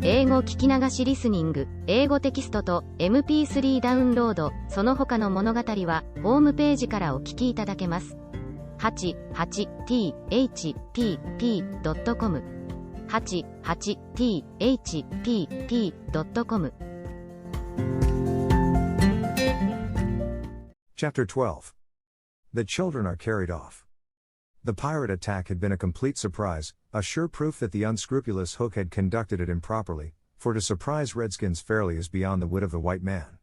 英語聞き流しリスニング、英語テキストと MP3 ダウンロード、その他の物語はホームページからお聞きいただけます。88thpp.com 88thpp.com Chapter 12. The children are carried off. The pirate attack had been a complete surprise, a sure proof that the unscrupulous Hook had conducted it improperly, for to surprise redskins fairly is beyond the wit of the white man.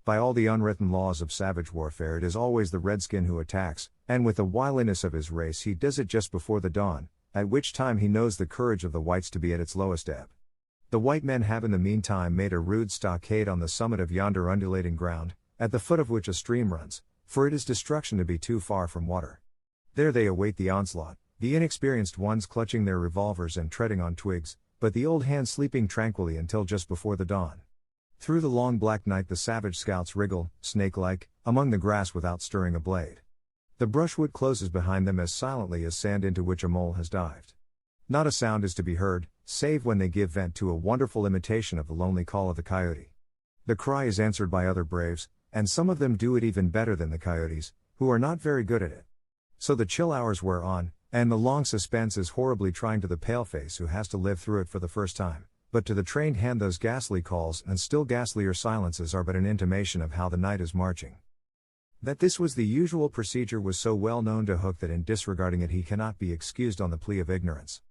By all the unwritten laws of savage warfare it is always the redskin who attacks, and with the wiliness of his race he does it just before the dawn, at which time he knows the courage of the whites to be at its lowest ebb. The white men have in the meantime made a rude stockade on the summit of yonder undulating ground, at the foot of which a stream runs, for it is destruction to be too far from water. There they await the onslaught, the inexperienced ones clutching their revolvers and treading on twigs, but the old hands sleeping tranquilly until just before the dawn. Through the long black night the savage scouts wriggle, snake-like, among the grass without stirring a blade. The brushwood closes behind them as silently as sand into which a mole has dived. Not a sound is to be heard, save when they give vent to a wonderful imitation of the lonely call of the coyote. The cry is answered by other braves, and some of them do it even better than the coyotes, who are not very good at it. So the chill hours wear on, and the long suspense is horribly trying to the paleface who has to live through it for the first time, but to the trained hand those ghastly calls and still ghastlier silences are but an intimation of how the night is marching. That this was the usual procedure was so well known to Hook that in disregarding it he cannot be excused on the plea of ignorance.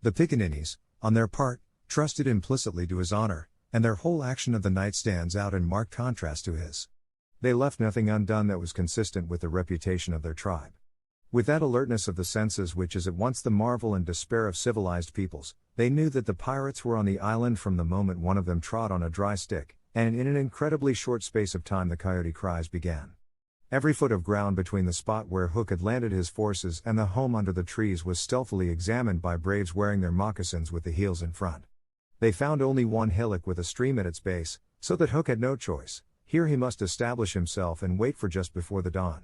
The pickaninnies, on their part, trusted implicitly to his honor, and their whole action of the night stands out in marked contrast to his. They left nothing undone that was consistent with the reputation of their tribe. With that alertness of the senses which is at once the marvel and despair of civilized peoples, they knew that the pirates were on the island from the moment one of them trod on a dry stick, and in an incredibly short space of time the coyote cries began. Every foot of ground between the spot where Hook had landed his forces and the home under the trees was stealthily examined by braves wearing their moccasins with the heels in front. They found only one hillock with a stream at its base, so that Hook had no choice. Here he must establish himself and wait for just before the dawn.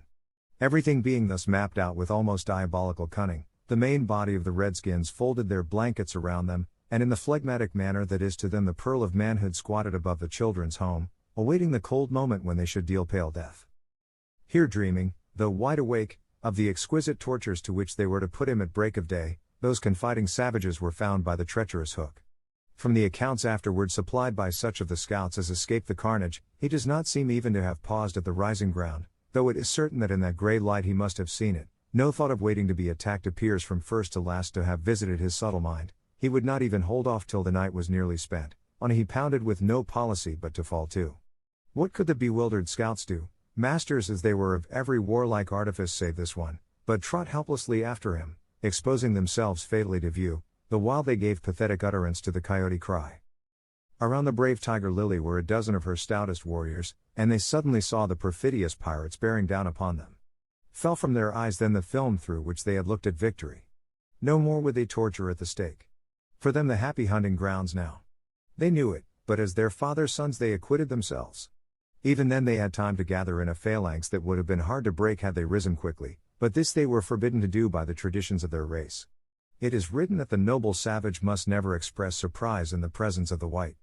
Everything being thus mapped out with almost diabolical cunning, the main body of the redskins folded their blankets around them, and in the phlegmatic manner that is to them the pearl of manhood squatted above the children's home, awaiting the cold moment when they should deal pale death. Here dreaming, though wide awake, of the exquisite tortures to which they were to put him at break of day, those confiding savages were found by the treacherous Hook. From the accounts afterward supplied by such of the scouts as escaped the carnage, he does not seem even to have paused at the rising ground, though it is certain that in that grey light he must have seen it. No thought of waiting to be attacked appears from first to last to have visited his subtle mind. He would not even hold off till the night was nearly spent, on he pounded with no policy but to fall to. What could the bewildered scouts do, masters as they were of every warlike artifice save this one, but trot helplessly after him, exposing themselves fatally to view, the while they gave pathetic utterance to the coyote cry. Around the brave Tiger Lily were a dozen of her stoutest warriors, and they suddenly saw the perfidious pirates bearing down upon them. Fell from their eyes then the film through which they had looked at victory. No more would they torture at the stake. For them the happy hunting grounds now. They knew it, but as their father's sons they acquitted themselves. Even then they had time to gather in a phalanx that would have been hard to break had they risen quickly, but this they were forbidden to do by the traditions of their race. It is written that the noble savage must never express surprise in the presence of the white.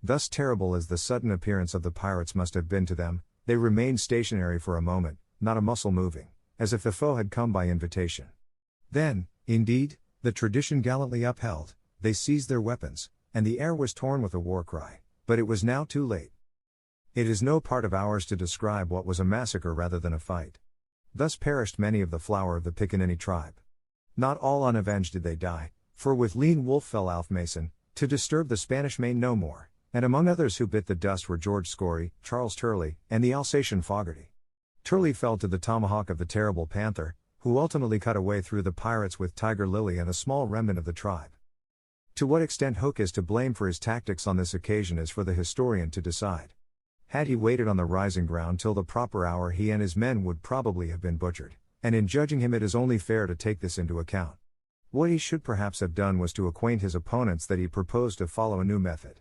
Thus terrible as the sudden appearance of the pirates must have been to them, they remained stationary for a moment, not a muscle moving, as if the foe had come by invitation. Then, indeed, the tradition gallantly upheld, they seized their weapons, and the air was torn with a war cry, but it was now too late. It is no part of ours to describe what was a massacre rather than a fight. Thus perished many of the flower of the Pickaninny tribe. Not all unavenged did they die, for with lean wolf fell Alf Mason, to disturb the Spanish Main no more. And among others who bit the dust were George Scory, Charles Turley, and the Alsatian Fogarty. Turley fell to the tomahawk of the terrible Panther, who ultimately cut a way through the pirates with Tiger Lily and a small remnant of the tribe. To what extent Hook is to blame for his tactics on this occasion is for the historian to decide. Had he waited on the rising ground till the proper hour he and his men would probably have been butchered, and in judging him it is only fair to take this into account. What he should perhaps have done was to acquaint his opponents that he proposed to follow a new method.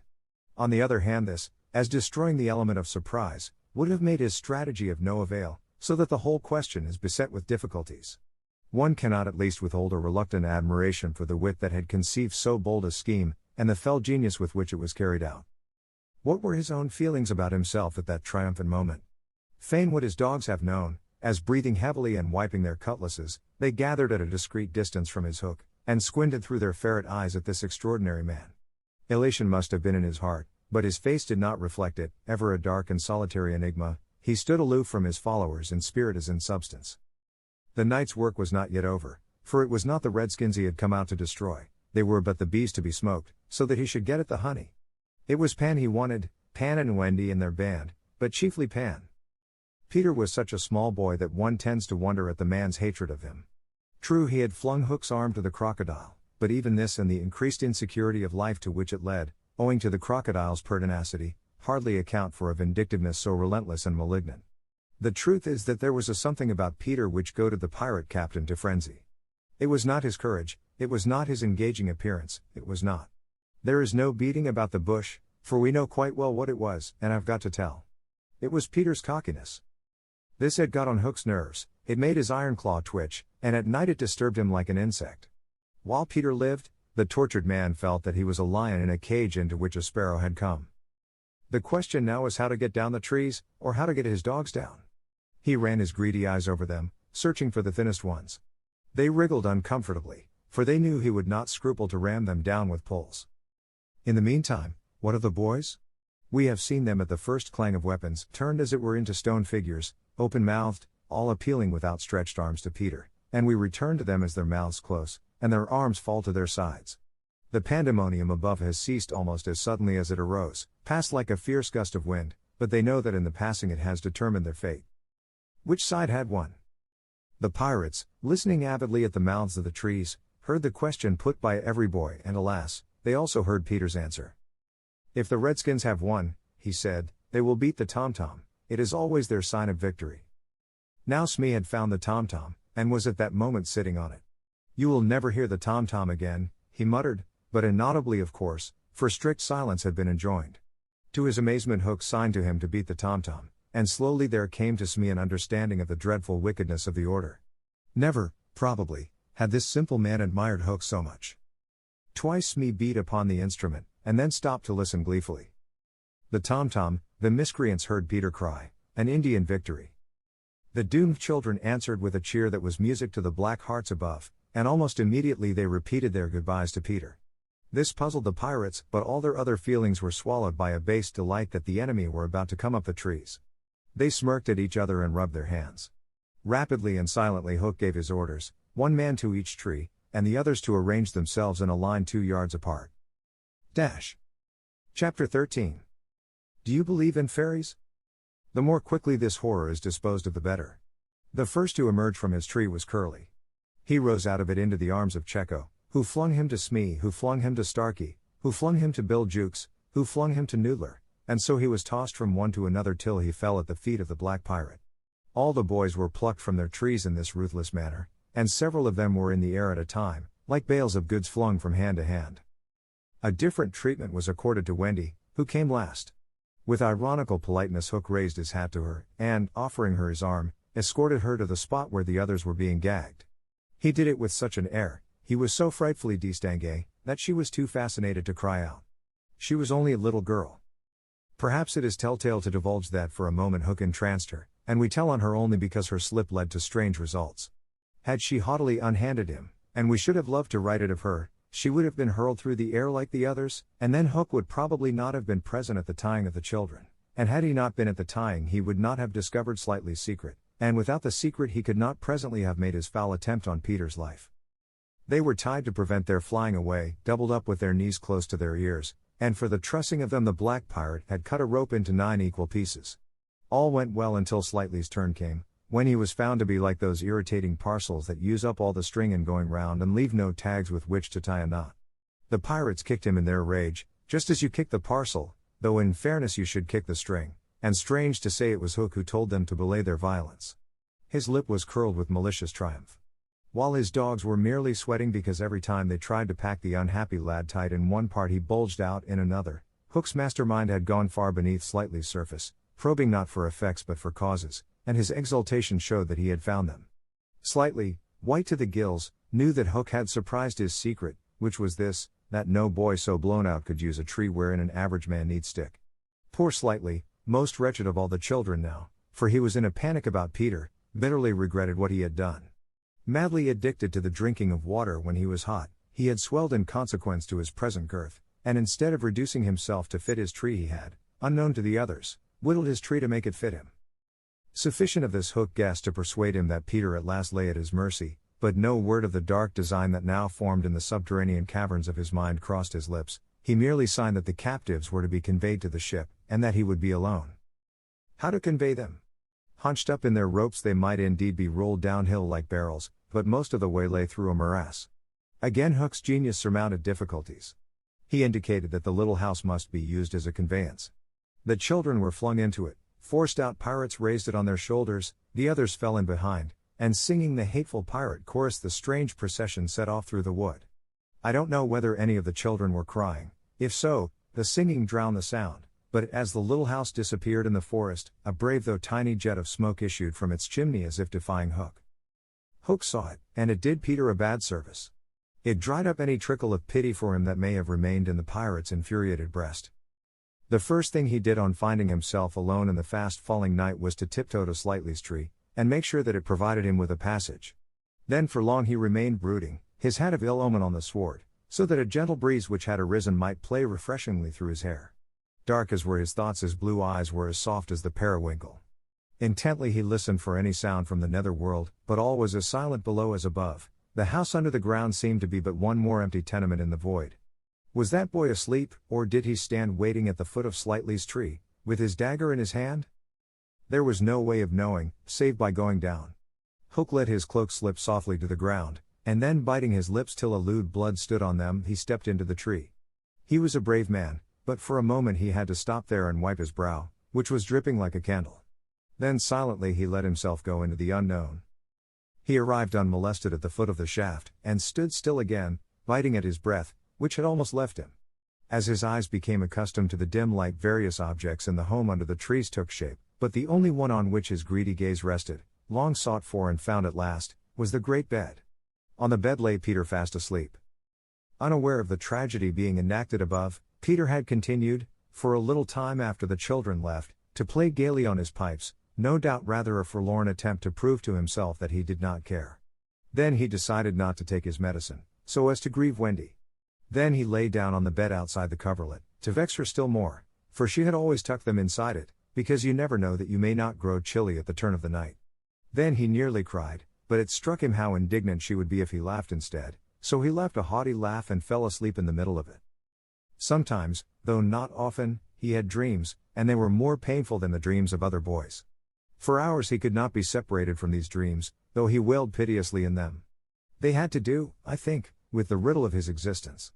On the other hand this, as destroying the element of surprise, would have made his strategy of no avail, so that the whole question is beset with difficulties. One cannot at least withhold a reluctant admiration for the wit that had conceived so bold a scheme, and the fell genius with which it was carried out. What were his own feelings about himself at that triumphant moment? Fain would his dogs have known, as breathing heavily and wiping their cutlasses, they gathered at a discreet distance from his hook, and squinted through their ferret eyes at this extraordinary man. Elation must have been in his heart, but his face did not reflect it, ever a dark and solitary enigma. He stood aloof from his followers in spirit as in substance. The night's work was not yet over, for it was not the redskins he had come out to destroy, they were but the bees to be smoked, so that he should get at the honey. It was Pan he wanted, Pan and Wendy and their band, but chiefly Pan. Peter was such a small boy that one tends to wonder at the man's hatred of him. True, he had flung Hook's arm to the crocodile, but even this and the increased insecurity of life to which it led, owing to the crocodile's pertinacity, hardly account for a vindictiveness so relentless and malignant. The truth is that there was a something about Peter which goaded the pirate captain to frenzy. It was not his courage, it was not his engaging appearance, it was not. There is no beating about the bush, for we know quite well what it was, and I've got to tell. It was Peter's cockiness. This had got on Hook's nerves, it made his iron claw twitch, and at night it disturbed him like an insect. While Peter lived, the tortured man felt that he was a lion in a cage into which a sparrow had come. The question now was how to get down the trees, or how to get his dogs down. He ran his greedy eyes over them, searching for the thinnest ones. They wriggled uncomfortably, for they knew he would not scruple to ram them down with poles. In the meantime, what of the boys? We have seen them at the first clang of weapons, turned as it were into stone figures, open-mouthed, all appealing with outstretched arms to Peter, and we return to them as their mouths close, and their arms fall to their sides. The pandemonium above has ceased almost as suddenly as it arose, passed like a fierce gust of wind, but they know that in the passing it has determined their fate. Which side had won? The pirates, listening avidly at the mouths of the trees, heard the question put by every boy, and alas, they also heard Peter's answer. If the redskins have won, he said, they will beat the tom-tom, it is always their sign of victory. Now Smee had found the tom-tom, and was at that moment sitting on it. You will never hear the tom-tom again, he muttered, but inaudibly of course, for strict silence had been enjoined. To his amazement Hook signed to him to beat the tom-tom, and slowly there came to Smee an understanding of the dreadful wickedness of the order. Never, probably, had this simple man admired Hook so much. Twice Smee beat upon the instrument, and then stopped to listen gleefully. The tom-tom, the miscreants heard Peter cry, an Indian victory. The doomed children answered with a cheer that was music to the black hearts above, and almost immediately they repeated their goodbyes to Peter. This puzzled the pirates, but all their other feelings were swallowed by a base delight that the enemy were about to come up the trees. They smirked at each other and rubbed their hands. Rapidly and silently Hook gave his orders, one man to each tree, and the others to arrange themselves in a line 2 yards apart. Chapter 13. Do you believe in fairies? The more quickly this horror is disposed of the better. The first to emerge from his tree was Curly. He rose out of it into the arms of Checo, who flung him to Smee, who flung him to Starkey, who flung him to Bill Jukes, who flung him to Noodler, and so he was tossed from one to another till he fell at the feet of the black pirate. All the boys were plucked from their trees in this ruthless manner, and several of them were in the air at a time, like bales of goods flung from hand to hand. A different treatment was accorded to Wendy, who came last. With ironical politeness Hook raised his hat to her, and, offering her his arm, escorted her to the spot where the others were being gagged. He did it with such an air, he was so frightfully distingué, that she was too fascinated to cry out. She was only a little girl. Perhaps it is telltale to divulge that for a moment Hook entranced her, and we tell on her only because her slip led to strange results. Had she haughtily unhanded him, and we should have loved to write it of her, she would have been hurled through the air like the others, and then Hook would probably not have been present at the tying of the children, and had he not been at the tying he would not have discovered Slightly's secret, and without the secret he could not presently have made his foul attempt on Peter's life. They were tied to prevent their flying away, doubled up with their knees close to their ears, and for the trussing of them the black pirate had cut a rope into 9 equal pieces. All went well until Slightly's turn came, when he was found to be like those irritating parcels that use up all the string in going round and leave no tags with which to tie a knot. The pirates kicked him in their rage, just as you kick the parcel, though in fairness you should kick the string, and strange to say it was Hook who told them to belay their violence. His lip was curled with malicious triumph. While his dogs were merely sweating because every time they tried to pack the unhappy lad tight in one part he bulged out in another, Hook's mastermind had gone far beneath Slightly's surface, probing not for effects but for causes, and his exultation showed that he had found them. Slightly, white to the gills, knew that Hook had surprised his secret, which was this: that no boy so blown out could use a tree wherein an average man needs stick. Poor Slightly, most wretched of all the children now, for he was in a panic about Peter, bitterly regretted what he had done. Madly addicted to the drinking of water when he was hot, he had swelled in consequence to his present girth, and instead of reducing himself to fit his tree he had, unknown to the others, whittled his tree to make it fit him. Sufficient of this hook guess to persuade him that Peter at last lay at his mercy, but no word of the dark design that now formed in the subterranean caverns of his mind crossed his lips. He merely signed that the captives were to be conveyed to the ship, and that he would be alone. How to convey them? Hunched up in their ropes they might indeed be rolled downhill like barrels, but most of the way lay through a morass. Again Hook's genius surmounted difficulties. He indicated that the little house must be used as a conveyance. The children were flung into it, forced out pirates raised it on their shoulders, the others fell in behind, and singing the hateful pirate chorus the strange procession set off through the wood. I don't know whether any of the children were crying. If so, the singing drowned the sound, but as the little house disappeared in the forest, a brave though tiny jet of smoke issued from its chimney as if defying Hook. Hook saw it, and it did Peter a bad service. It dried up any trickle of pity for him that may have remained in the pirate's infuriated breast. The first thing he did on finding himself alone in the fast-falling night was to tiptoe to Slightly's tree, and make sure that it provided him with a passage. Then for long he remained brooding, his hat of ill omen on the sward, so that a gentle breeze which had arisen might play refreshingly through his hair. Dark as were his thoughts, his blue eyes were as soft as the periwinkle. Intently he listened for any sound from the nether world, but all was as silent below as above. The house under the ground seemed to be but one more empty tenement in the void. Was that boy asleep, or did he stand waiting at the foot of Slightly's tree, with his dagger in his hand? There was no way of knowing, save by going down. Hook let his cloak slip softly to the ground, and then biting his lips till a lewd blood stood on them, he stepped into the tree. He was a brave man, but for a moment he had to stop there and wipe his brow, which was dripping like a candle. Then silently he let himself go into the unknown. He arrived unmolested at the foot of the shaft, and stood still again, biting at his breath, which had almost left him. As his eyes became accustomed to the dim light, various objects in the home under the trees took shape, but the only one on which his greedy gaze rested, long sought for and found at last, was the great bed. On the bed lay Peter fast asleep. Unaware of the tragedy being enacted above, Peter had continued, for a little time after the children left, to play gaily on his pipes, no doubt rather a forlorn attempt to prove to himself that he did not care. Then he decided not to take his medicine, so as to grieve Wendy. Then he lay down on the bed outside the coverlet, to vex her still more, for she had always tucked them inside it, because you never know that you may not grow chilly at the turn of the night. Then he nearly cried, but it struck him how indignant she would be if he laughed instead, so he laughed a haughty laugh and fell asleep in the middle of it. Sometimes, though not often, he had dreams, and they were more painful than the dreams of other boys. For hours he could not be separated from these dreams, though he wailed piteously in them. They had to do, I think, with the riddle of his existence.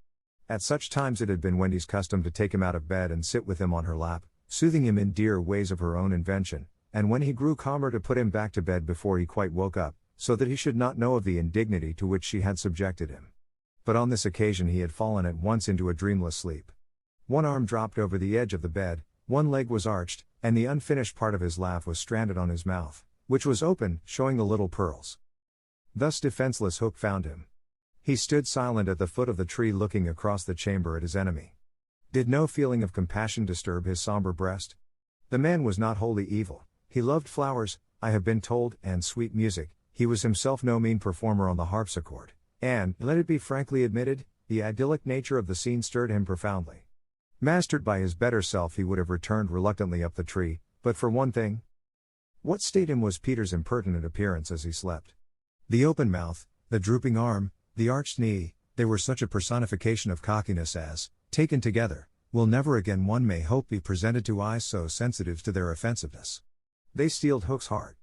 At such times it had been Wendy's custom to take him out of bed and sit with him on her lap, soothing him in dear ways of her own invention, and when he grew calmer to put him back to bed before he quite woke up, so that he should not know of the indignity to which she had subjected him. But on this occasion he had fallen at once into a dreamless sleep. One arm dropped over the edge of the bed, one leg was arched, and the unfinished part of his laugh was stranded on his mouth, which was open, showing the little pearls. Thus defenseless Hook found him. He stood silent at the foot of the tree looking across the chamber at his enemy. Did no feeling of compassion disturb his somber breast? The man was not wholly evil. He loved flowers, I have been told, and sweet music. He was himself no mean performer on the harpsichord, and, let it be frankly admitted, the idyllic nature of the scene stirred him profoundly. Mastered by his better self he would have returned reluctantly up the tree, but for one thing. What stayed him was Peter's impertinent appearance as he slept. The open mouth, the drooping arm, the arched knee, they were such a personification of cockiness as, taken together, will never again, one may hope, be presented to eyes so sensitive to their offensiveness. They steeled Hook's heart.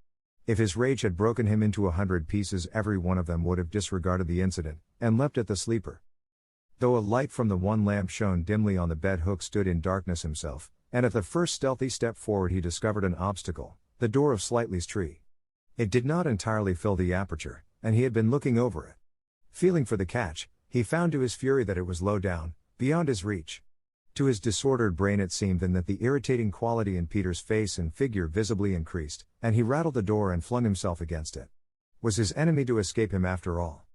If his rage had broken him into 100 pieces, every one of them would have disregarded the incident, and leapt at the sleeper. Though a light from the one lamp shone dimly on the bed, Hook stood in darkness himself, and at the first stealthy step forward he discovered an obstacle, the door of Slightly's tree. It did not entirely fill the aperture, and he had been looking over it. Feeling for the catch, he found to his fury that it was low down, beyond his reach. To his disordered brain it seemed then that the irritating quality in Peter's face and figure visibly increased, and he rattled the door and flung himself against it. Was his enemy to escape him after all?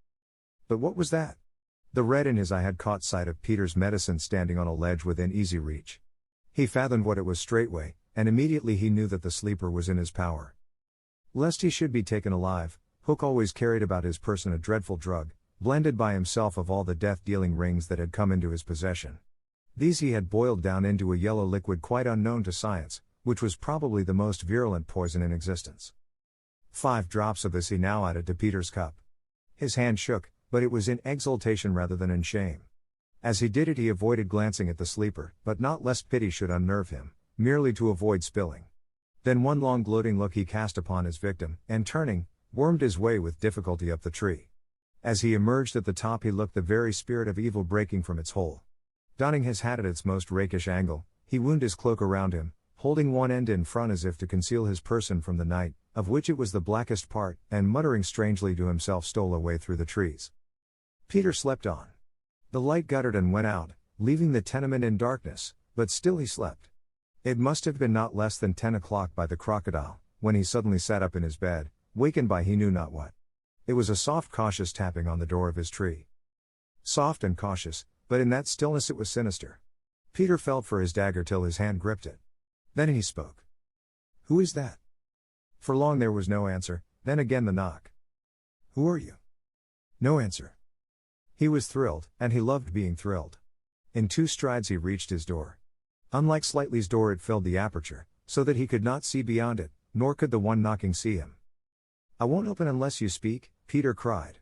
But what was that? The red in his eye had caught sight of Peter's medicine standing on a ledge within easy reach. He fathomed what it was straightway, and immediately he knew that the sleeper was in his power. Lest he should be taken alive, Hook always carried about his person a dreadful drug, blended by himself of all the death-dealing rings that had come into his possession. These he had boiled down into a yellow liquid quite unknown to science, which was probably the most virulent poison in existence. 5 drops of this he now added to Peter's cup. His hand shook, but it was in exultation rather than in shame. As he did it he avoided glancing at the sleeper, but not lest pity should unnerve him, merely to avoid spilling. Then one long gloating look he cast upon his victim, and turning, wormed his way with difficulty up the tree. As he emerged at the top he looked the very spirit of evil breaking from its hole. Donning his hat at its most rakish angle, he wound his cloak around him, holding one end in front as if to conceal his person from the night, of which it was the blackest part, and muttering strangely to himself stole away through the trees. Peter slept on. The light guttered and went out, leaving the tenement in darkness, but still he slept. It must have been not less than 10 o'clock by the crocodile, when he suddenly sat up in his bed, wakened by he knew not what. It was a soft cautious tapping on the door of his tree. Soft and cautious, but in that stillness it was sinister. Peter felt for his dagger till his hand gripped it. Then he spoke. "Who is that?" For long there was no answer, then again the knock. "Who are you?" No answer. He was thrilled, and he loved being thrilled. In 2 strides he reached his door. Unlike Slightly's door it filled the aperture, so that he could not see beyond it, nor could the one knocking see him. "I won't open unless you speak," Peter cried.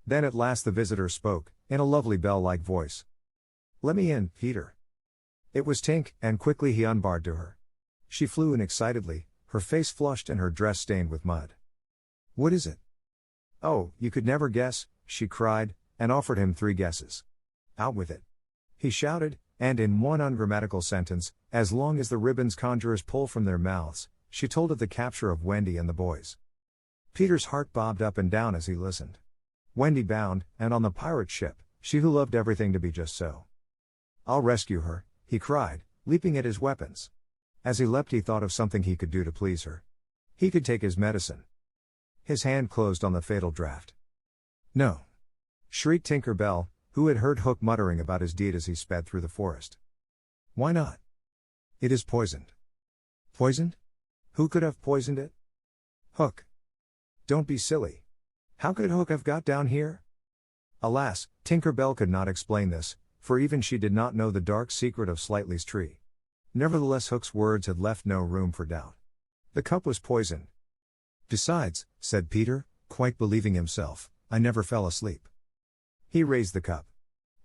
Then at last the visitor spoke, in a lovely bell-like voice. "Let me in, Peter." It was Tink, and quickly he unbarred to her. She flew in excitedly, her face flushed and her dress stained with mud. "What is it?" "Oh, you could never guess," she cried, and offered him 3 guesses. "Out with it," he shouted, and in one ungrammatical sentence, as long as the ribbons conjurers pull from their mouths, she told of the capture of Wendy and the boys. Peter's heart bobbed up and down as he listened. Wendy bound, and on the pirate ship, she who loved everything to be just so. "I'll rescue her," he cried, leaping at his weapons. As he leapt he thought of something he could do to please her. He could take his medicine. His hand closed on the fatal draught. "No!" shrieked Tinker Bell, who had heard Hook muttering about his deed as he sped through the forest. "Why not?" "It is poisoned." "Poisoned? Who could have poisoned it?" "Hook." "Don't be silly. How could Hook have got down here?" Alas, Tinker Bell could not explain this, for even she did not know the dark secret of Slightly's tree. Nevertheless Hook's words had left no room for doubt. The cup was poisoned. "Besides," said Peter, quite believing himself, "I never fell asleep." He raised the cup.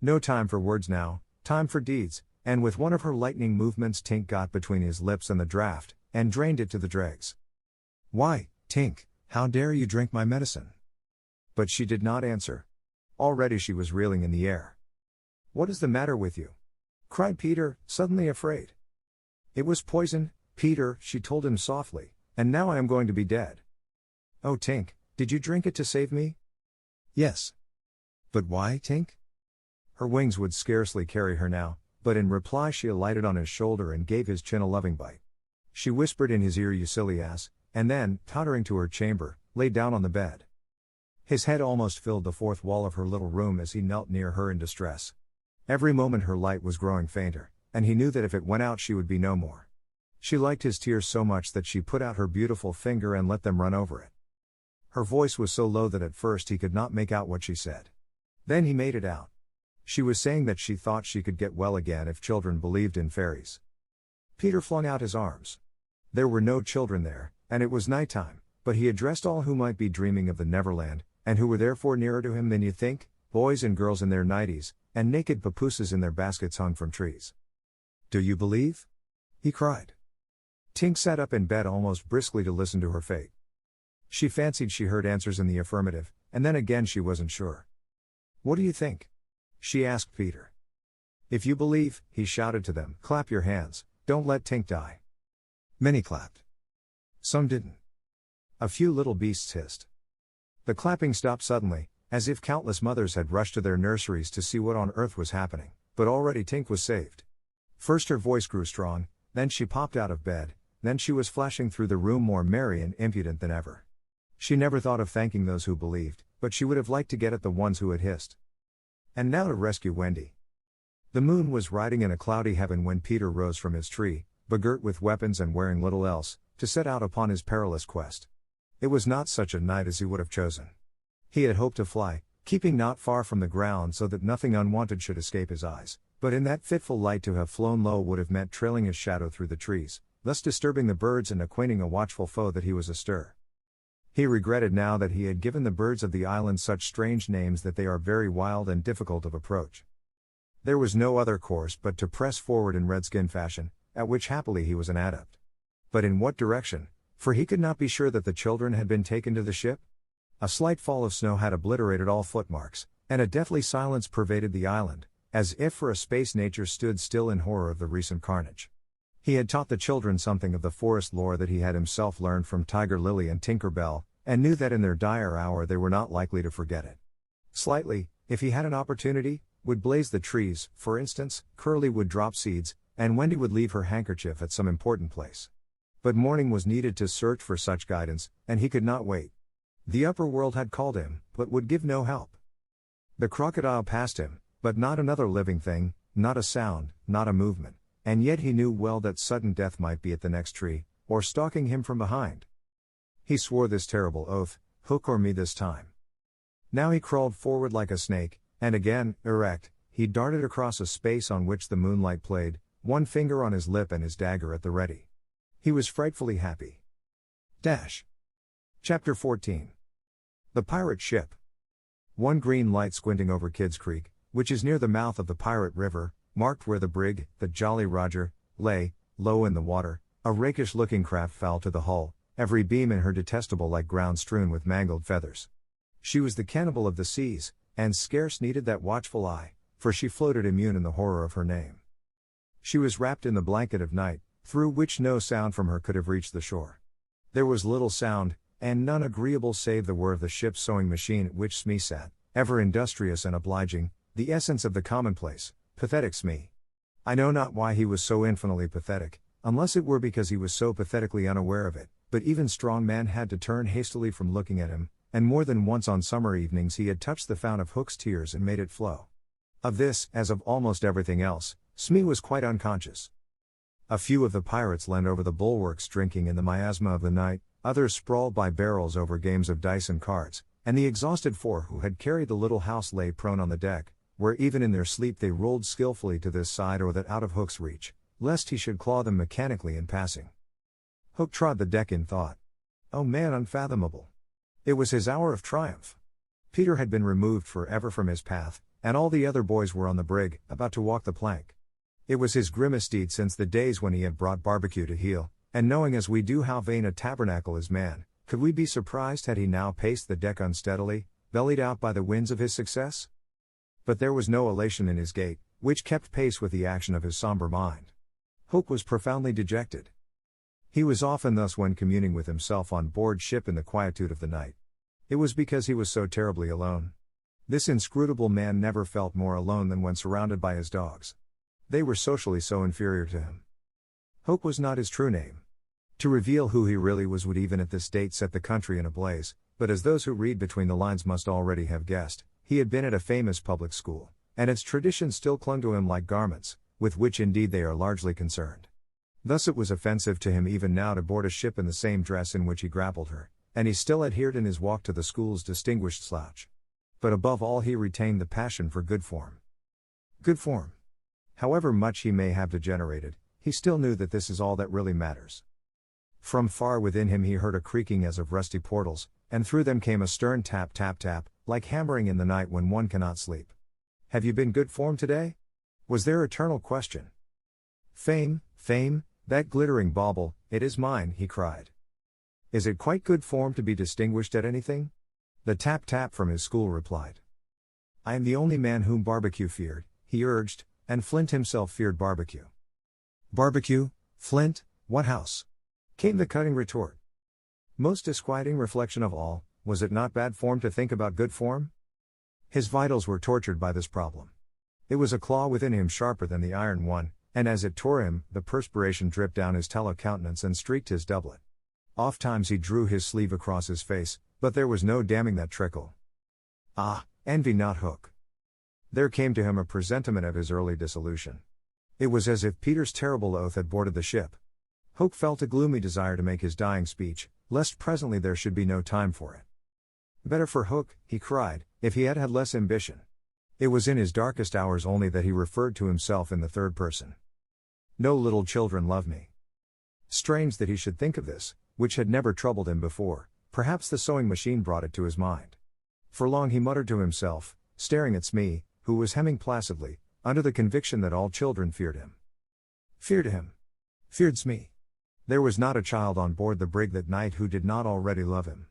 No time for words now, time for deeds, and with one of her lightning movements Tink got between his lips and the draught, and drained it to the dregs. "Why, Tink, how dare you drink my medicine?" But she did not answer. Already she was reeling in the air. "What is the matter with you?" cried Peter, suddenly afraid. "It was poison, Peter," she told him softly, "and now I am going to be dead." "Oh Tink, did you drink it to save me?" "Yes." "But why, Tink?" Her wings would scarcely carry her now, but in reply she alighted on his shoulder and gave his chin a loving bite. She whispered in his ear, "You silly ass," and then, tottering to her chamber, lay down on the bed. His head almost filled the 4th wall of her little room as he knelt near her in distress. Every moment her light was growing fainter, and he knew that if it went out she would be no more. She liked his tears so much that she put out her beautiful finger and let them run over it. Her voice was so low that at first he could not make out what she said. Then he made it out. She was saying that she thought she could get well again if children believed in fairies. Peter flung out his arms. There were no children there, and it was night time, but he addressed all who might be dreaming of the Neverland, and who were therefore nearer to him than you think, boys and girls in their nighties, and naked papooses in their baskets hung from trees. "Do you believe?" he cried. Tink sat up in bed almost briskly to listen to her fate. She fancied she heard answers in the affirmative, and then again she wasn't sure. "What do you think?" she asked Peter. "If you believe," he shouted to them, "clap your hands, don't let Tink die." Many clapped. Some didn't. A few little beasts hissed. The clapping stopped suddenly, as if countless mothers had rushed to their nurseries to see what on earth was happening, but already Tink was saved. First her voice grew strong, then she popped out of bed, then she was flashing through the room more merry and impudent than ever. She never thought of thanking those who believed, but she would have liked to get at the ones who had hissed. And now to rescue Wendy. The moon was riding in a cloudy heaven when Peter rose from his tree, begirt with weapons and wearing little else, to set out upon his perilous quest. It was not such a night as he would have chosen. He had hoped to fly, keeping not far from the ground so that nothing unwanted should escape his eyes, but in that fitful light to have flown low would have meant trailing his shadow through the trees, thus disturbing the birds and acquainting a watchful foe that he was astir. He regretted now that he had given the birds of the island such strange names that they are very wild and difficult of approach. There was no other course but to press forward in redskin fashion, at which happily he was an adept. But in what direction? For he could not be sure that the children had been taken to the ship. A slight fall of snow had obliterated all footmarks, and a deathly silence pervaded the island, as if for a space nature stood still in horror of the recent carnage. He had taught the children something of the forest lore that he had himself learned from Tiger Lily and Tinker Bell, and knew that in their dire hour they were not likely to forget it. Slightly, if he had an opportunity, would blaze the trees, for instance, Curly would drop seeds, and Wendy would leave her handkerchief at some important place. But morning was needed to search for such guidance, and he could not wait. The upper world had called him, but would give no help. The crocodile passed him, but not another living thing, not a sound, not a movement, and yet he knew well that sudden death might be at the next tree, or stalking him from behind. He swore this terrible oath, hook or me this time. Now he crawled forward like a snake, and again, erect, he darted across a space on which the moonlight played, one finger on his lip and his dagger at the ready. He was frightfully happy. Chapter 14. The Pirate Ship. One green light squinting over Kidd's Creek, which is near the mouth of the Pirate River, marked where the brig, the Jolly Roger, lay, low in the water, a rakish-looking craft foul to the hull, every beam in her detestable like ground strewn with mangled feathers. She was the cannibal of the seas, and scarce needed that watchful eye, for she floated immune in the horror of her name. She was wrapped in the blanket of night, through which no sound from her could have reached the shore. There was little sound, and none agreeable save the whir of the ship's sewing machine at which Smee sat, ever industrious and obliging, the essence of the commonplace, pathetic Smee. I know not why he was so infinitely pathetic, unless it were because he was so pathetically unaware of it, but even strong man had to turn hastily from looking at him, and more than once on summer evenings he had touched the fount of Hook's tears and made it flow. Of this, as of almost everything else, Smee was quite unconscious. A few of the pirates leaned over the bulwarks drinking in the miasma of the night, others sprawled by barrels over games of dice and cards, and the exhausted four who had carried the little house lay prone on the deck, where even in their sleep they rolled skillfully to this side or that out of Hook's reach, lest he should claw them mechanically in passing. Hook trod the deck in thought. Oh man unfathomable! It was his hour of triumph. Peter had been removed forever from his path, and all the other boys were on the brig, about to walk the plank. It was his grimmest deed since the days when he had brought barbecue to heel, and knowing as we do how vain a tabernacle is man, could we be surprised had he now paced the deck unsteadily, bellied out by the winds of his success? But there was no elation in his gait, which kept pace with the action of his somber mind. Hook was profoundly dejected. He was often thus when communing with himself on board ship in the quietude of the night. It was because he was so terribly alone. This inscrutable man never felt more alone than when surrounded by his dogs. They were socially so inferior to him. Hook was not his true name. To reveal who he really was would even at this date set the country in a blaze, but as those who read between the lines must already have guessed, he had been at a famous public school, and its traditions still clung to him like garments, with which indeed they are largely concerned. Thus it was offensive to him even now to board a ship in the same dress in which he grappled her, and he still adhered in his walk to the school's distinguished slouch. But above all he retained the passion for good form. Good form. However much he may have degenerated, he still knew that this is all that really matters. From far within him he heard a creaking as of rusty portals, and through them came a stern tap tap tap, like hammering in the night when one cannot sleep. Have you been good form today? Was their eternal question. Fame, fame, that glittering bauble, it is mine, he cried. Is it quite good form to be distinguished at anything? The tap tap from his school replied. I am the only man whom barbecue feared, he urged, and Flint himself feared barbecue. Barbecue, Flint, what house? Came the cutting retort. Most disquieting reflection of all, was it not bad form to think about good form? His vitals were tortured by this problem. It was a claw within him sharper than the iron one, and as it tore him, the perspiration dripped down his tallow countenance and streaked his doublet. Ofttimes he drew his sleeve across his face, but there was no damming that trickle. Ah, envy not Hook. There came to him a presentiment of his early dissolution. It was as if Peter's terrible oath had boarded the ship. Hook felt a gloomy desire to make his dying speech, lest presently there should be no time for it. Better for Hook, he cried, if he had had less ambition. It was in his darkest hours only that he referred to himself in the third person. No little children love me. Strange that he should think of this, which had never troubled him before. Perhaps the sewing machine brought it to his mind. For long he muttered to himself, staring at Smee, who was hemming placidly, under the conviction that all children feared him. Feared him. Feared Smee. There was not a child on board the brig that night who did not already love him.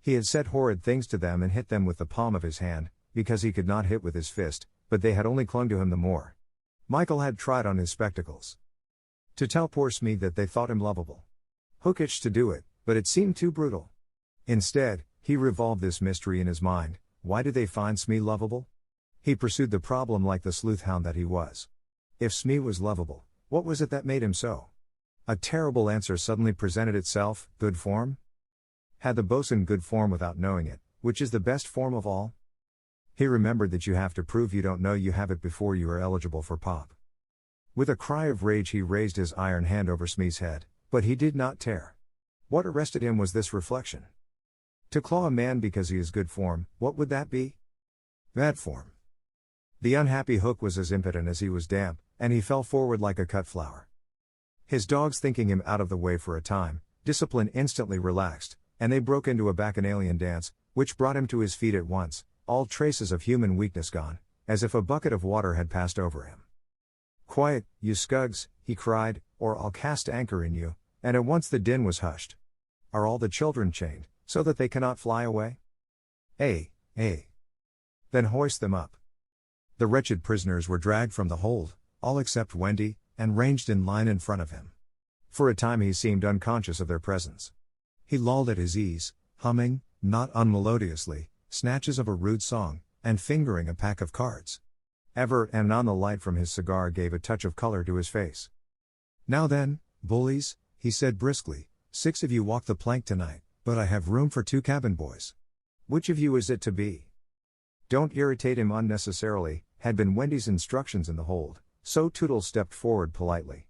He had said horrid things to them and hit them with the palm of his hand, because he could not hit with his fist, but they had only clung to him the more. Michael had tried on his spectacles to tell poor Smee that they thought him lovable. Hook itched to do it, but it seemed too brutal. Instead, he revolved this mystery in his mind: why did they find Smee lovable? He pursued the problem like the sleuth hound that he was. If Smee was lovable, what was it that made him so? A terrible answer suddenly presented itself: good form? Had the bosun good form without knowing it, which is the best form of all? He remembered that you have to prove you don't know you have it before you are eligible for pop. With a cry of rage he raised his iron hand over Smee's head, but he did not tear. What arrested him was this reflection. To claw a man because he is good form, what would that be? Bad form. The unhappy Hook was as impotent as he was damp, and he fell forward like a cut flower. His dogs thinking him out of the way for a time, discipline instantly relaxed, and they broke into a bacchanalian dance, which brought him to his feet at once, all traces of human weakness gone, as if a bucket of water had passed over him. Quiet, you scugs, he cried, or I'll cast anchor in you, and at once the din was hushed. Are all the children chained, so that they cannot fly away? Eh. Then hoist them up. The wretched prisoners were dragged from the hold, all except Wendy, and ranged in line in front of him. For a time he seemed unconscious of their presence. He lolled at his ease, humming, not unmelodiously, snatches of a rude song, and fingering a pack of cards. Ever and anon the light from his cigar gave a touch of color to his face. Now then, bullies, he said briskly, 6 of you walk the plank tonight, but I have room for 2 cabin boys. Which of you is it to be? Don't irritate him unnecessarily, had been Wendy's instructions in the hold, so Toodles stepped forward politely.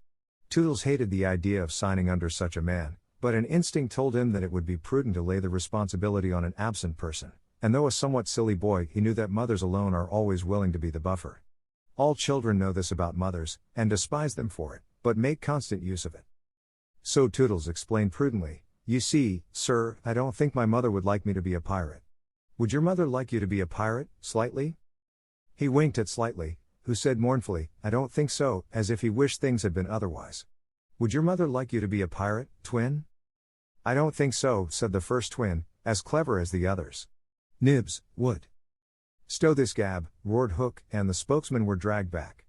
Toodles hated the idea of signing under such a man, but an instinct told him that it would be prudent to lay the responsibility on an absent person, and though a somewhat silly boy, he knew that mothers alone are always willing to be the buffer. All children know this about mothers, and despise them for it, but make constant use of it. So Toodles explained prudently, you see, sir, I don't think my mother would like me to be a pirate. Would your mother like you to be a pirate, Slightly? He winked at Slightly, who said mournfully, I don't think so, as if he wished things had been otherwise. Would your mother like you to be a pirate, twin? I don't think so, said the first twin, as clever as the others. Nibs, would. Stow this gab, roared Hook, and the spokesmen were dragged back.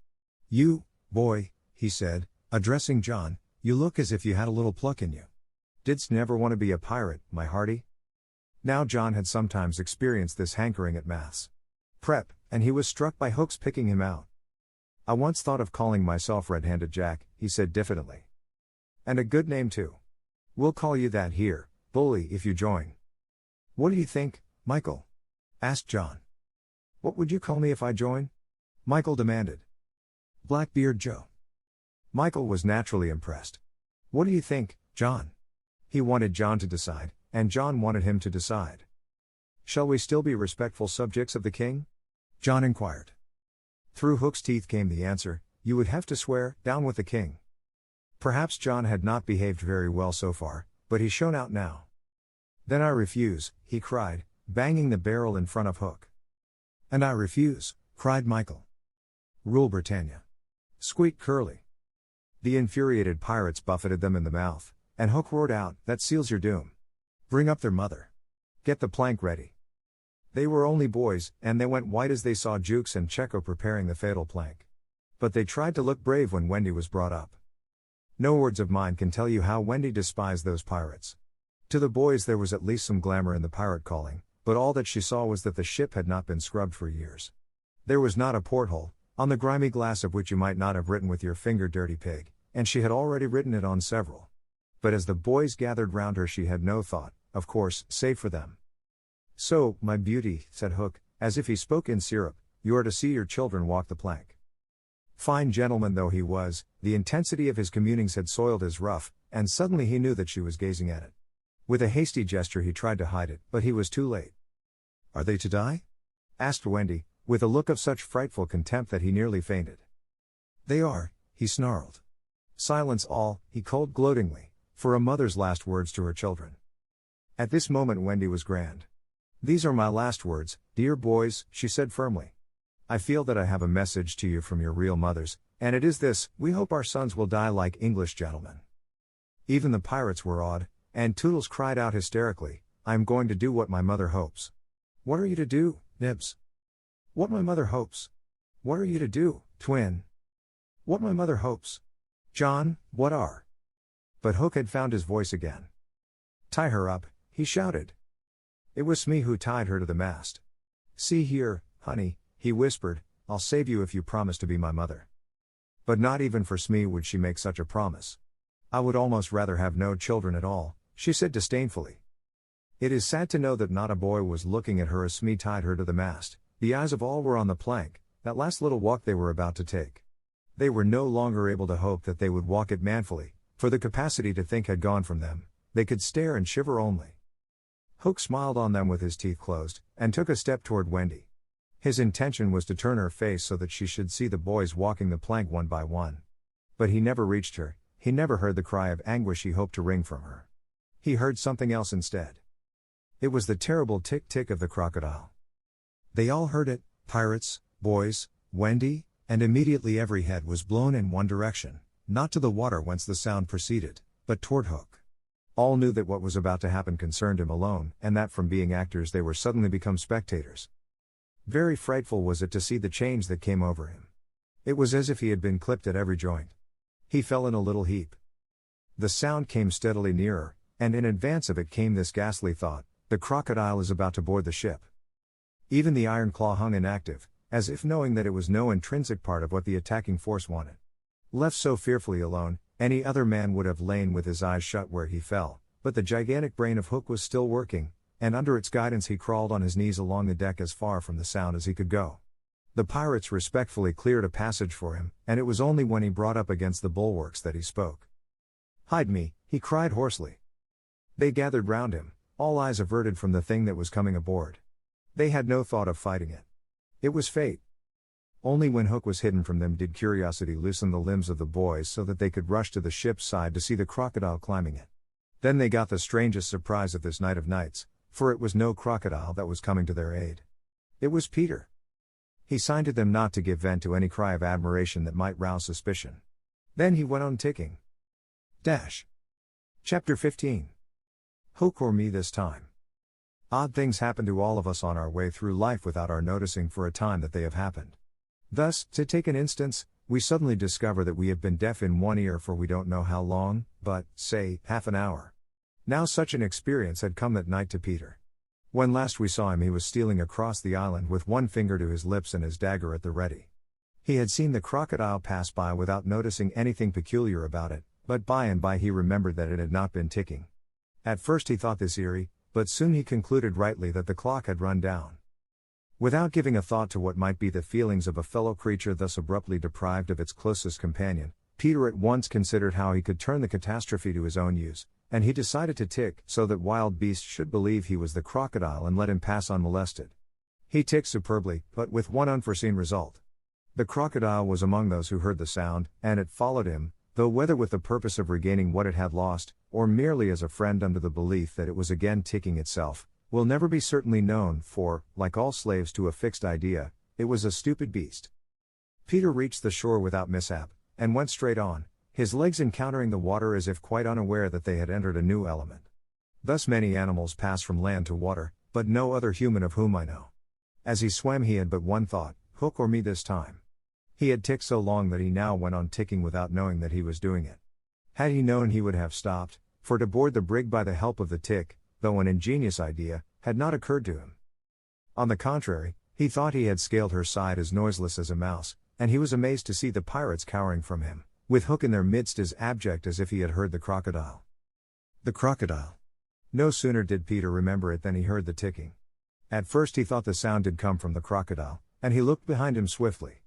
You, boy, he said, addressing John, you look as if you had a little pluck in you. Didst never want to be a pirate, my hearty? Now John had sometimes experienced this hankering at maths prep, and he was struck by Hook's picking him out. I once thought of calling myself Red-Handed Jack, he said diffidently. And a good name too. We'll call you that here, bully, if you join. What do you think, Michael? Asked John. What would you call me if I join? Michael demanded. Blackbeard Joe. Michael was naturally impressed. What do you think, John? He wanted John to decide, and John wanted him to decide. Shall we still be respectful subjects of the king? John inquired. Through Hook's teeth came the answer, you would have to swear, down with the king. Perhaps John had not behaved very well so far, but he shone out now. Then I refuse, he cried, banging the barrel in front of Hook. And I refuse, cried Michael. Rule Britannia. Squeaked Curly. The infuriated pirates buffeted them in the mouth, and Hook roared out, that seals your doom. Bring up their mother. Get the plank ready. They were only boys, and they went white as they saw Jukes and Checo preparing the fatal plank. But they tried to look brave when Wendy was brought up. No words of mine can tell you how Wendy despised those pirates. To the boys there was at least some glamour in the pirate calling, but all that she saw was that the ship had not been scrubbed for years. There was not a porthole, on the grimy glass of which you might not have written with your finger dirty pig, and she had already written it on several. But as the boys gathered round her she had no thought, of course, save for them. So, my beauty, said Hook, as if he spoke in syrup, you are to see your children walk the plank. Fine gentleman though he was, the intensity of his communings had soiled his ruff, and suddenly he knew that she was gazing at it. With a hasty gesture he tried to hide it, but he was too late. Are they to die? Asked Wendy, with a look of such frightful contempt that he nearly fainted. They are, he snarled. Silence all, he called gloatingly, for a mother's last words to her children. At this moment Wendy was grand. These are my last words, dear boys, she said firmly. I feel that I have a message to you from your real mothers, and it is this: we hope our sons will die like English gentlemen. Even the pirates were awed, and Toodles cried out hysterically, I am going to do what my mother hopes. What are you to do, Nibs? What my mother hopes. What are you to do, twin? What my mother hopes. John, what are? But Hook had found his voice again. Tie her up, he shouted. It was Smee who tied her to the mast. See here, honey, he whispered, I'll save you if you promise to be my mother. But not even for Smee would she make such a promise. I would almost rather have no children at all, she said disdainfully. It is sad to know that not a boy was looking at her as Smee tied her to the mast. The eyes of all were on the plank, that last little walk they were about to take. They were no longer able to hope that they would walk it manfully, for the capacity to think had gone from them. They could stare and shiver only. Hook smiled on them with his teeth closed, and took a step toward Wendy. His intention was to turn her face so that she should see the boys walking the plank one by one. But he never reached her, he never heard the cry of anguish he hoped to wring from her. He heard something else instead. It was the terrible tick-tick of the crocodile. They all heard it, pirates, boys, Wendy, and immediately every head was blown in one direction, not to the water whence the sound proceeded, but toward Hook. All knew that what was about to happen concerned him alone, and that from being actors they were suddenly become spectators. Very frightful was it to see the change that came over him. It was as if he had been clipped at every joint. He fell in a little heap. The sound came steadily nearer, and in advance of it came this ghastly thought: the crocodile is about to board the ship. Even the iron claw hung inactive, as if knowing that it was no intrinsic part of what the attacking force wanted. Left so fearfully alone, any other man would have lain with his eyes shut where he fell, but the gigantic brain of Hook was still working, and under its guidance he crawled on his knees along the deck as far from the sound as he could go. The pirates respectfully cleared a passage for him, and it was only when he brought up against the bulwarks that he spoke. Hide me, he cried hoarsely. They gathered round him, all eyes averted from the thing that was coming aboard. They had no thought of fighting it. It was fate. Only when Hook was hidden from them did curiosity loosen the limbs of the boys so that they could rush to the ship's side to see the crocodile climbing it. Then they got the strangest surprise of this night of nights, for it was no crocodile that was coming to their aid. It was Peter. He signed to them not to give vent to any cry of admiration that might rouse suspicion. Then he went on ticking. Chapter 15. Hook or me this time. Odd things happen to all of us on our way through life without our noticing for a time that they have happened. Thus, to take an instance, we suddenly discover that we have been deaf in one ear for we don't know how long, but, say, half an hour. Now such an experience had come that night to Peter. When last we saw him he was stealing across the island with one finger to his lips and his dagger at the ready. He had seen the crocodile pass by without noticing anything peculiar about it, but by and by he remembered that it had not been ticking. At first he thought this eerie, but soon he concluded rightly that the clock had run down. Without giving a thought to what might be the feelings of a fellow creature thus abruptly deprived of its closest companion, Peter at once considered how he could turn the catastrophe to his own use, and he decided to tick so that wild beasts should believe he was the crocodile and let him pass unmolested. He ticked superbly, but with one unforeseen result. The crocodile was among those who heard the sound, and it followed him, though whether with the purpose of regaining what it had lost, or merely as a friend under the belief that it was again ticking itself, will never be certainly known, for, like all slaves to a fixed idea, it was a stupid beast. Peter reached the shore without mishap, and went straight on, his legs encountering the water as if quite unaware that they had entered a new element. Thus many animals pass from land to water, but no other human of whom I know. As he swam he had but one thought: Hook or me this time. He had ticked so long that he now went on ticking without knowing that he was doing it. Had he known he would have stopped, for to board the brig by the help of the tick, though an ingenious idea, had not occurred to him. On the contrary, he thought he had scaled her side as noiseless as a mouse, and he was amazed to see the pirates cowering from him, with Hook in their midst as abject as if he had heard the crocodile. The crocodile. No sooner did Peter remember it than he heard the ticking. At first he thought the sound did come from the crocodile, And he looked behind him swiftly.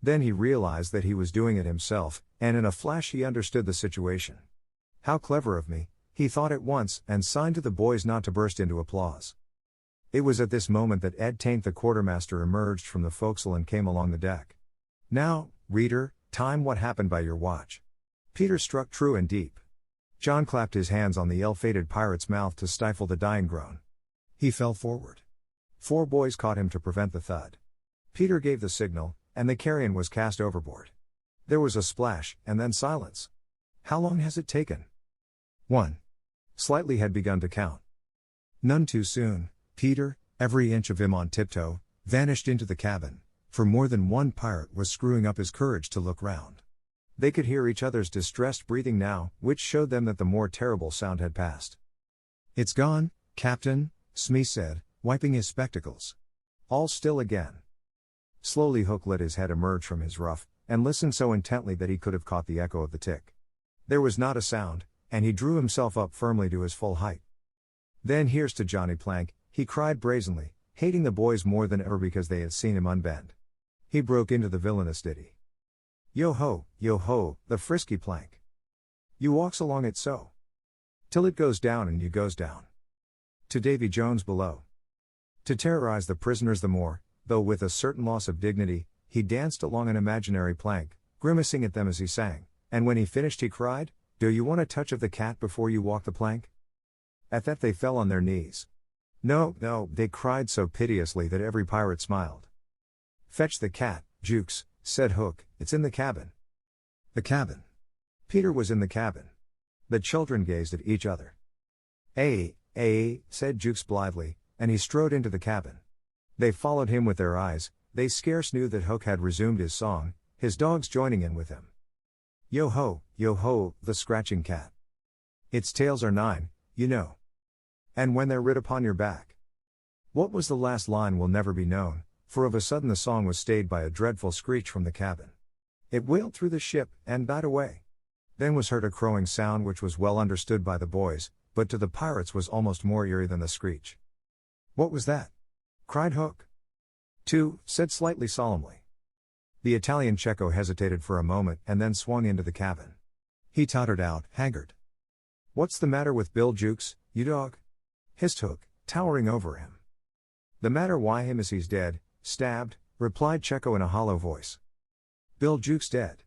Then he realized that he was doing it himself, and in a flash he understood the situation. How clever of me, he thought at once, and signed to the boys not to burst into applause. It was at this moment that Ed Taint the quartermaster emerged from the forecastle and came along the deck. Now, reader, time what happened by your watch. Peter struck true and deep. John clapped his hands on the ill-fated pirate's mouth to stifle the dying groan. He fell forward. 4 boys caught him to prevent the thud. Peter gave the signal, and the carrion was cast overboard. There was a splash, and then silence. How long has it taken? 1. Slightly had begun to count. None too soon. Peter, every inch of him on tiptoe, vanished into the cabin, for more than one pirate was screwing up his courage to look round. They could hear each other's distressed breathing now, which showed them that the more terrible sound had passed. It's gone, Captain, Smee said, wiping his spectacles. All still again. Slowly Hook let his head emerge from his ruff, and listened so intently that he could have caught the echo of the tick. There was not a sound, and he drew himself up firmly to his full height. Then here's to Johnny Plank, he cried brazenly, hating the boys more than ever because they had seen him unbend. He broke into the villainous ditty. Yo-ho, the frisky plank. You walks along it so. Till it goes down and you goes down. To Davy Jones below. To terrorize the prisoners the more, though with a certain loss of dignity, he danced along an imaginary plank, grimacing at them as he sang, and when he finished he cried, Do you want a touch of the cat before you walk the plank? At that they fell on their knees. No, they cried so piteously that every pirate smiled. Fetch the cat, Jukes, said Hook, it's in the cabin. The cabin. Peter was in the cabin. The children gazed at each other. Said Jukes blithely, and he strode into the cabin. They followed him with their eyes, they scarce knew that Hook had resumed his song, his dogs joining in with him. Yo-ho, the scratching cat. Its tails are 9, you know. And when they're writ upon your back. What was the last line will never be known, for of a sudden the song was stayed by a dreadful screech from the cabin. It wailed through the ship, and died away. Then was heard a crowing sound which was well understood by the boys, but to the pirates was almost more eerie than the screech. What was that? Cried Hook. 2, said slightly solemnly. The Italian Cecco hesitated for a moment and then swung into the cabin. He tottered out, haggard. What's the matter with Bill Jukes, you dog? Hissed Hook, towering over him. The matter why him is he's dead, stabbed, replied Cecco in a hollow voice. Bill Jukes dead?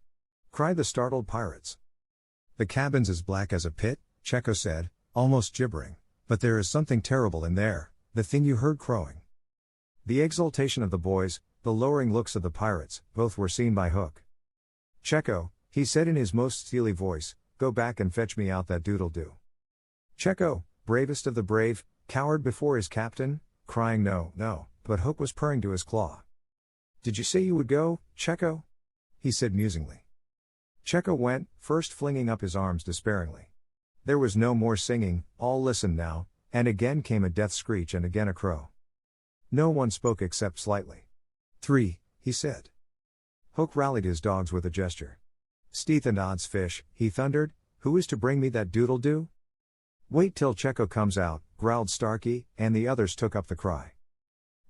Cried the startled pirates. The cabin's as black as a pit, Cecco said, almost gibbering, but there is something terrible in there, the thing you heard crowing. The exultation of the boys, the lowering looks of the pirates, both were seen by Hook. Cecco, he said in his most steely voice, go back and fetch me out that doodle-doo. Cecco, bravest of the brave, cowered before his captain, crying no, but Hook was purring to his claw. Did you say you would go, Cecco? He said musingly. Cecco went, first flinging up his arms despairingly. There was no more singing, all listened now, and again came a death screech and again a crow. No one spoke except slightly. 3, he said. Hook rallied his dogs with a gesture. Steeth and odds fish, he thundered, who is to bring me that doodle-doo? Wait till Cecco comes out, growled Starkey, and the others took up the cry.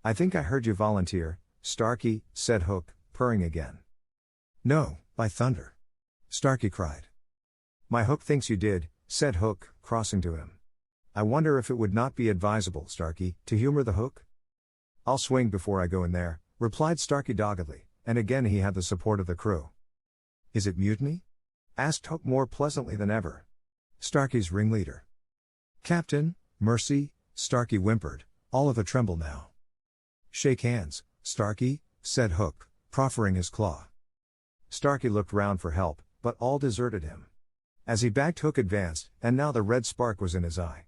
I think I heard you volunteer, Starkey, said Hook, purring again. No, by thunder. Starkey cried. My Hook thinks you did, said Hook, crossing to him. I wonder if it would not be advisable, Starkey, to humor the Hook? I'll swing before I go in there, replied Starkey doggedly, and again he had the support of the crew. Is it mutiny? Asked Hook more pleasantly than ever. Starkey's ringleader. Captain, mercy, Starkey whimpered, all of a tremble now. Shake hands, Starkey, said Hook, proffering his claw. Starkey looked round for help, but all deserted him. As he backed Hook advanced, and now the red spark was in his eye.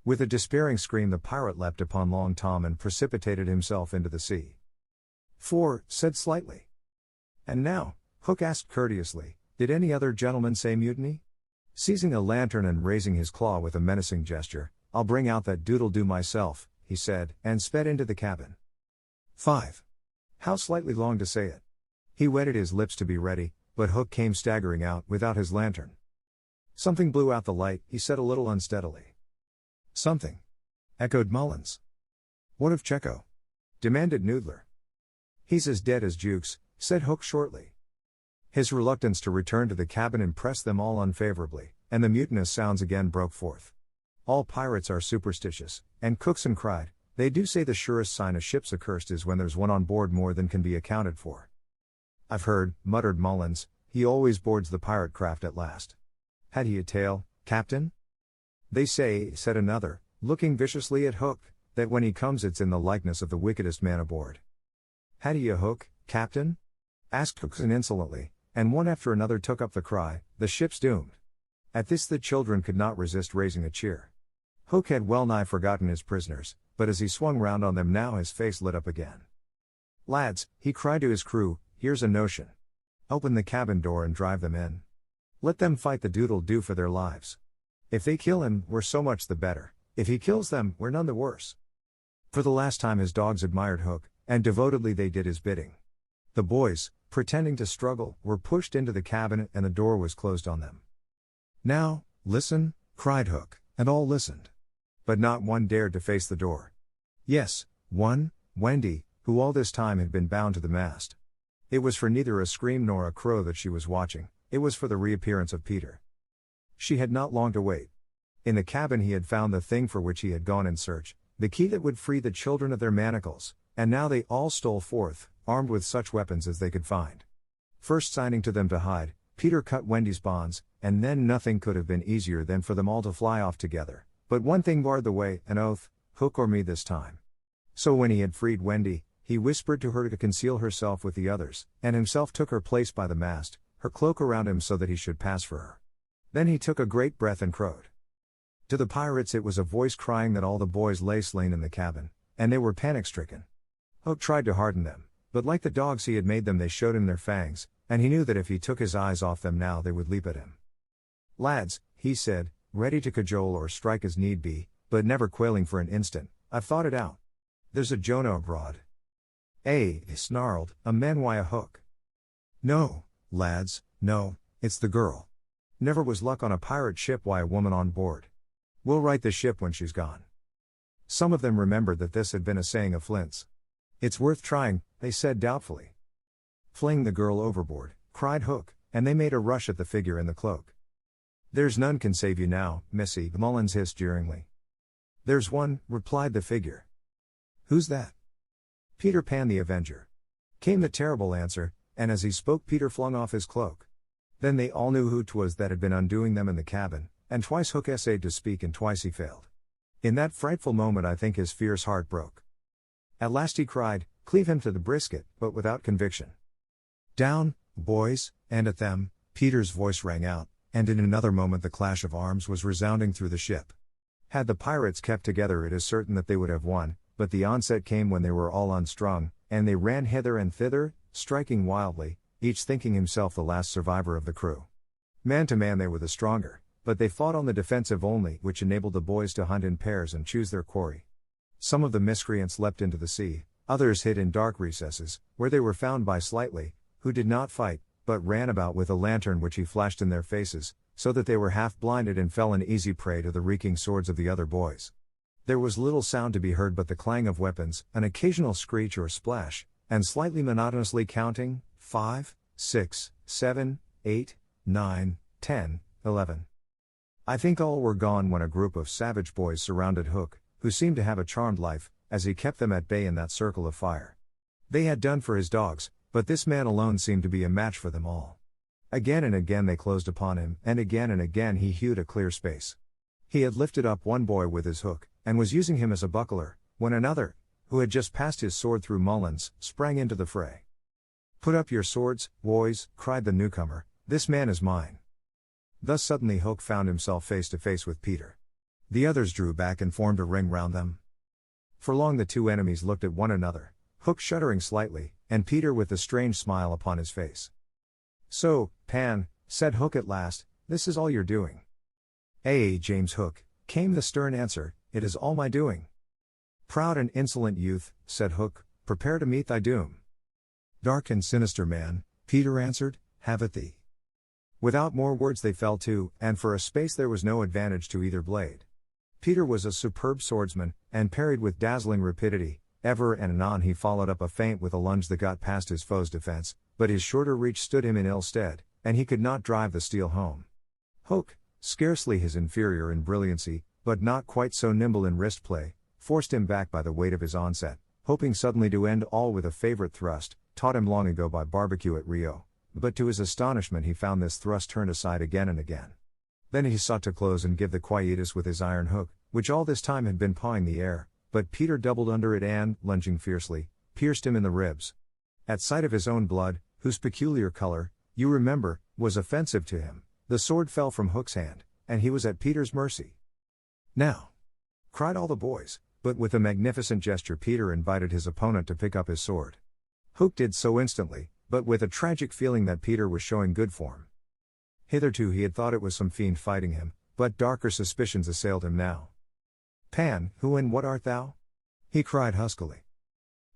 With a despairing scream the pirate leapt upon Long Tom and precipitated himself into the sea. 4, said slightly. And now, Hook asked courteously, did any other gentleman say mutiny? Seizing a lantern and raising his claw with a menacing gesture, I'll bring out that doodle-doo myself, he said, and sped into the cabin. 5. How slightly longed to say it. He wetted his lips to be ready, but Hook came staggering out without his lantern. Something blew out the light, he said a little unsteadily. Something, echoed Mullins. What of Cecco? Demanded Noodler. "He's as dead as Jukes," said Hook shortly. His reluctance to return to the cabin impressed them all unfavorably, and the mutinous sounds again broke forth. All pirates are superstitious, and Cookson cried, "They do say the surest sign a ship's accursed is when there's one on board more than can be accounted for." "I've heard," muttered Mullins, "he always boards the pirate craft at last." "Had he a tail, Captain?" "They say," said another, looking viciously at Hook, "that when he comes it's in the likeness of the wickedest man aboard." "Had he a hook, Captain?" asked Cookson insolently, and one after another took up the cry, "The ship's doomed." At this the children could not resist raising a cheer. Hook had well nigh forgotten his prisoners, but as he swung round on them now his face lit up again. "Lads," he cried to his crew, "here's a notion. Open the cabin door and drive them in. Let them fight the doodle-doo for their lives. If they kill him, we're so much the better. If he kills them, we're none the worse." For the last time his dogs admired Hook, and devotedly they did his bidding. The boys, pretending to struggle, were pushed into the cabin and the door was closed on them. "Now, listen," cried Hook, and all listened. But not one dared to face the door. Yes, one, Wendy, who all this time had been bound to the mast. It was for neither a scream nor a crow that she was watching, it was for the reappearance of Peter. She had not long to wait. In the cabin he had found the thing for which he had gone in search, the key that would free the children of their manacles, and now they all stole forth, armed with such weapons as they could find. First signing to them to hide, Peter cut Wendy's bonds, and then nothing could have been easier than for them all to fly off together. But one thing barred the way, an oath, "Hook or me this time." So when he had freed Wendy, he whispered to her to conceal herself with the others, and himself took her place by the mast, her cloak around him so that he should pass for her. Then he took a great breath and crowed. To the pirates it was a voice crying that all the boys lay slain in the cabin, and they were panic-stricken. Hook tried to harden them, but like the dogs he had made them they showed him their fangs, and he knew that if he took his eyes off them now they would leap at him. "Lads," he said, ready to cajole or strike as need be, but never quailing for an instant, "I've thought it out. There's a Jonah abroad." "Eh," he snarled, "a man why a Hook." "No, lads, no, it's the girl. Never was luck on a pirate ship why a woman on board. We'll right the ship when she's gone." Some of them remembered that this had been a saying of Flint's. "It's worth trying," they said doubtfully. "Fling the girl overboard," cried Hook, and they made a rush at the figure in the cloak. "There's none can save you now, Missy," Mullins hissed jeeringly. "There's one," replied the figure. "Who's that?" "Peter Pan the Avenger," came the terrible answer, and as he spoke Peter flung off his cloak. Then they all knew who 'twas that had been undoing them in the cabin, and twice Hook essayed to speak and twice he failed. In that frightful moment I think his fierce heart broke. At last he cried, "Cleave him to the brisket," but without conviction. "Down, boys," and at them, Peter's voice rang out, and in another moment the clash of arms was resounding through the ship. Had the pirates kept together it is certain that they would have won, but the onset came when they were all unstrung, and they ran hither and thither, striking wildly, each thinking himself the last survivor of the crew. Man to man they were the stronger, but they fought on the defensive only, which enabled the boys to hunt in pairs and choose their quarry. Some of the miscreants leapt into the sea, others hid in dark recesses, where they were found by Slightly, who did not fight, but ran about with a lantern which he flashed in their faces, so that they were half blinded and fell an easy prey to the reeking swords of the other boys. There was little sound to be heard but the clang of weapons, an occasional screech or splash, and Slightly monotonously counting, 5, 6, 7, 8, 9, 10, 11. I think all were gone when a group of savage boys surrounded Hook, who seemed to have a charmed life, as he kept them at bay in that circle of fire. They had done for his dogs, but this man alone seemed to be a match for them all. Again and again they closed upon him, and again he hewed a clear space. He had lifted up one boy with his hook, and was using him as a buckler, when another, who had just passed his sword through Mullins, sprang into the fray. "Put up your swords, boys," cried the newcomer, "this man is mine." Thus suddenly Hook found himself face to face with Peter. The others drew back and formed a ring round them. For long the two enemies looked at one another, Hook shuddering slightly, and Peter with a strange smile upon his face. "So, Pan," said Hook at last, "this is all your doing?" "Ay, James Hook," came the stern answer, "it is all my doing." "Proud and insolent youth," said Hook, "prepare to meet thy doom." "Dark and sinister man," Peter answered, "have at thee." Without more words they fell to, and for a space there was no advantage to either blade. Peter was a superb swordsman, and parried with dazzling rapidity, Ever and anon he followed up a feint with a lunge that got past his foe's defense, but his shorter reach stood him in ill stead, and he could not drive the steel home. Hook, scarcely his inferior in brilliancy, but not quite so nimble in wrist play, forced him back by the weight of his onset, hoping suddenly to end all with a favorite thrust, taught him long ago by barbecue at Rio, but to his astonishment he found this thrust turned aside again and again. Then he sought to close and give the quietus with his iron hook, which all this time had been pawing the air, but Peter doubled under it and, lunging fiercely, pierced him in the ribs. At sight of his own blood, whose peculiar color, you remember, was offensive to him, the sword fell from Hook's hand, and he was at Peter's mercy. "Now!" cried all the boys, but with a magnificent gesture Peter invited his opponent to pick up his sword. Hook did so instantly, but with a tragic feeling that Peter was showing good form. Hitherto he had thought it was some fiend fighting him, but darker suspicions assailed him now. "Pan, who and what art thou?" he cried huskily.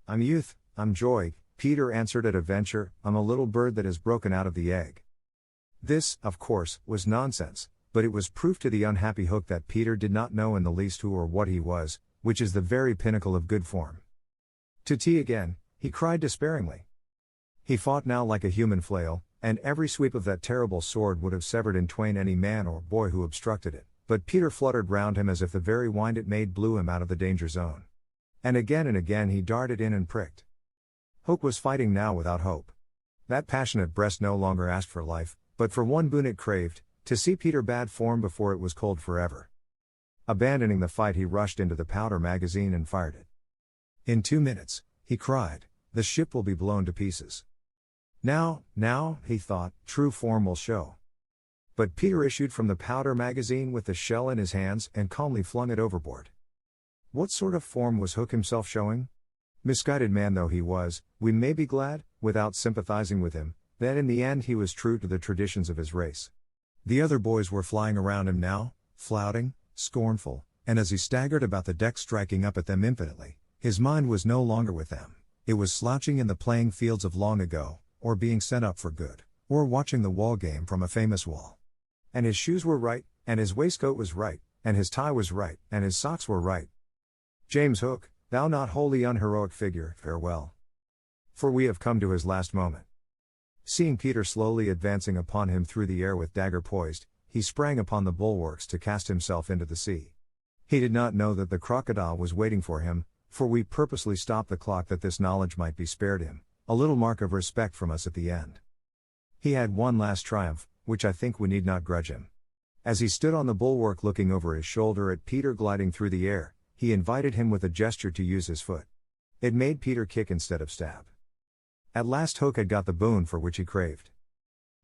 "I'm youth, I'm joy," Peter answered at a venture, "I'm a little bird that has broken out of the egg." This, of course, was nonsense, but it was proof to the unhappy Hook that Peter did not know in the least who or what he was, which is the very pinnacle of good form. "To tea again," he cried despairingly. He fought now like a human flail, and every sweep of that terrible sword would have severed in twain any man or boy who obstructed it, but Peter fluttered round him as if the very wind it made blew him out of the danger zone. And again he darted in and pricked. Hook was fighting now without hope. That passionate breast no longer asked for life, but for one boon it craved, to see Peter bad form before it was cold forever. Abandoning the fight he rushed into the powder magazine and fired it. "In 2 minutes," he cried, "the ship will be blown to pieces." Now, he thought, true form will show. But Peter issued from the powder magazine with the shell in his hands and calmly flung it overboard. What sort of form was Hook himself showing? Misguided man though he was, we may be glad, without sympathizing with him, that in the end he was true to the traditions of his race. The other boys were flying around him now, flouting, scornful, and as he staggered about the deck striking up at them impotently, his mind was no longer with them, it was slouching in the playing fields of long ago, or being sent up for good, or watching the wall game from a famous wall. And his shoes were right, and his waistcoat was right, and his tie was right, and his socks were right. James Hook, thou not wholly unheroic figure, farewell. For we have come to his last moment. Seeing Peter slowly advancing upon him through the air with dagger poised, he sprang upon the bulwarks to cast himself into the sea. He did not know that the crocodile was waiting for him, for we purposely stopped the clock that this knowledge might be spared him, a little mark of respect from us at the end. He had one last triumph, which I think we need not grudge him. As he stood on the bulwark looking over his shoulder at Peter gliding through the air, he invited him with a gesture to use his foot. It made Peter kick instead of stab. At last Hook had got the boon for which he craved.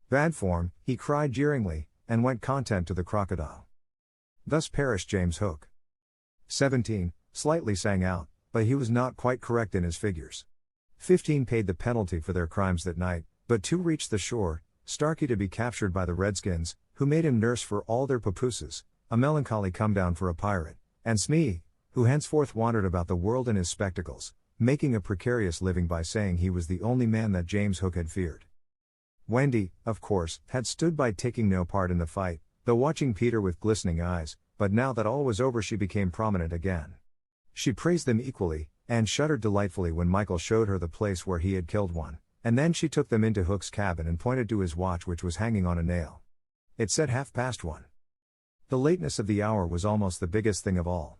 "Bad form," he cried jeeringly, and went content to the crocodile. Thus perished James Hook. 17, slightly sang out, but he was not quite correct in his figures. 15 paid the penalty for their crimes that night, but 2 reached the shore, Starkey to be captured by the Redskins, who made him nurse for all their papooses, a melancholy come down for a pirate, and Smee, who henceforth wandered about the world in his spectacles, making a precarious living by saying he was the only man that James Hook had feared. Wendy, of course, had stood by taking no part in the fight, though watching Peter with glistening eyes, but now that all was over she became prominent again. She praised them equally, and shuddered delightfully when Michael showed her the place where he had killed one, and then she took them into Hook's cabin and pointed to his watch which was hanging on a nail. It said 1:30. The lateness of the hour was almost the biggest thing of all.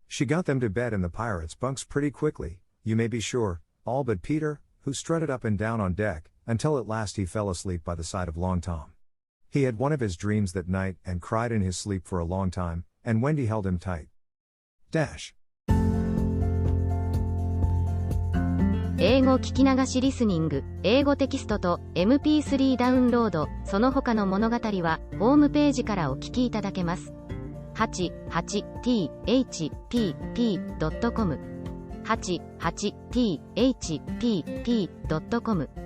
She got them to bed in the pirates' bunks pretty quickly, you may be sure, all but Peter, who strutted up and down on deck, until at last he fell asleep by the side of Long Tom. He had one of his dreams that night and cried in his sleep for a long time, and Wendy held him tight. 英語聞き流しリスニング、英語テキストと MP3 ダウンロード、その他の物語は、ホームページからお聞きいただけます。88thpp.com 88thpp.com